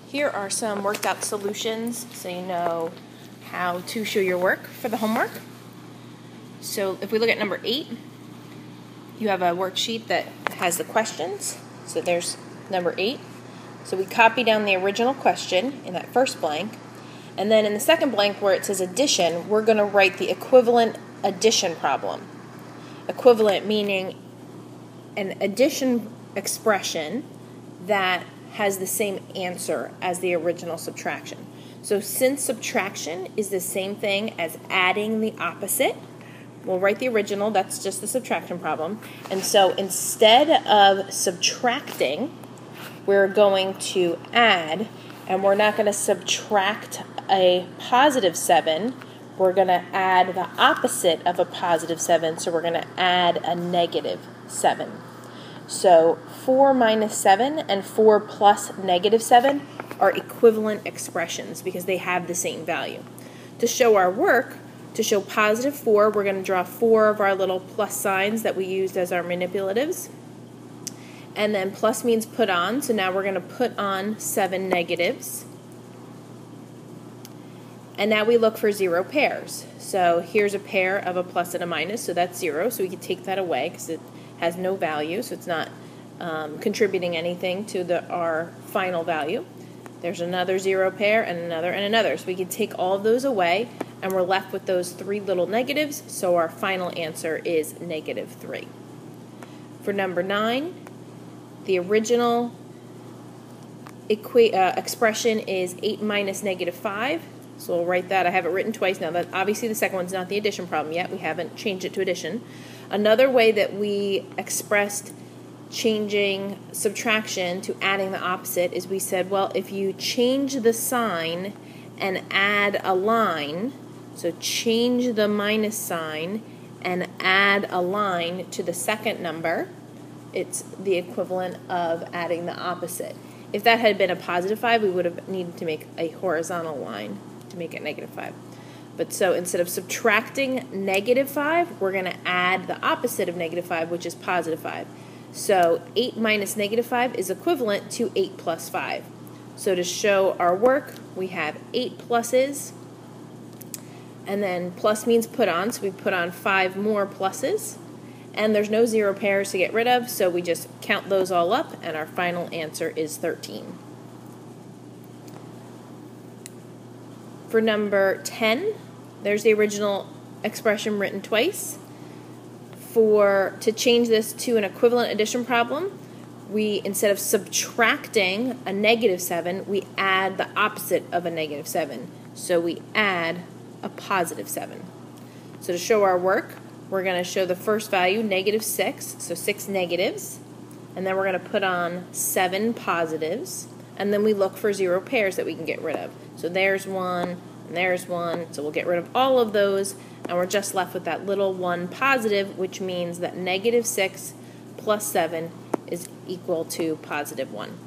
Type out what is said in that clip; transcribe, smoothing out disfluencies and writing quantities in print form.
Here are some worked out solutions so you know how to show your work for the homework. So if we look at number 8, you have a worksheet that has the questions. So there's number 8. So we copy down the original question in that first blank. And then in the second blank where it says addition, we're going to write the equivalent addition problem. Equivalent meaning an addition expression that has the same answer as the original subtraction. So since subtraction is the same thing as adding the opposite, we'll write the original, that's just the subtraction problem. And so instead of subtracting, we're going to add, and we're not going to subtract a positive 7, we're going to add the opposite of a positive 7, so we're going to add a negative 7. So 4 minus 7 and 4 plus negative 7 are equivalent expressions because they have the same value. To show our work, to show positive 4, we're going to draw 4 of our little plus signs that we used as our manipulatives. And then plus means put on, so now we're going to put on 7 negatives. And now we look for 0 pairs. So here's a pair of a plus and a minus, so that's 0, so we can take that away because it has no value, so it's not contributing anything to our final value. There's another 0 pair and another and another. So we can take all of those away, and we're left with those 3 little negatives, so our final answer is negative 3. For number 9, the original expression is 8 minus negative 5. So we'll write that. I have it written twice now. That obviously the second one's not the addition problem yet. We haven't changed it to addition. Another way that we expressed changing subtraction to adding the opposite is we said, well, if you change the sign and add a line, so change the minus sign and add a line to the second number, it's the equivalent of adding the opposite. If that had been a positive 5, we would have needed to make a horizontal line to make it negative 5. But so instead of subtracting negative 5, we're going to add the opposite of negative 5, which is positive 5. So 8 minus negative 5 is equivalent to 8 plus 5. So to show our work, we have 8 pluses, and then plus means put on, so we put on 5 more pluses. And there's no 0 pairs to get rid of, so we just count those all up, and our final answer is 13. For number 10, there's the original expression written twice. To change this to an equivalent addition problem, we, instead of subtracting a negative 7, we add the opposite of a negative 7. So we add a positive 7. So to show our work, we're going to show the first value, negative 6, so 6 negatives. And then we're going to put on 7 positives. And then we look for 0 pairs that we can get rid of. So there's 1, and there's 1. So we'll get rid of all of those, and we're just left with that little 1 positive, which means that negative 6 plus 7 is equal to positive 1.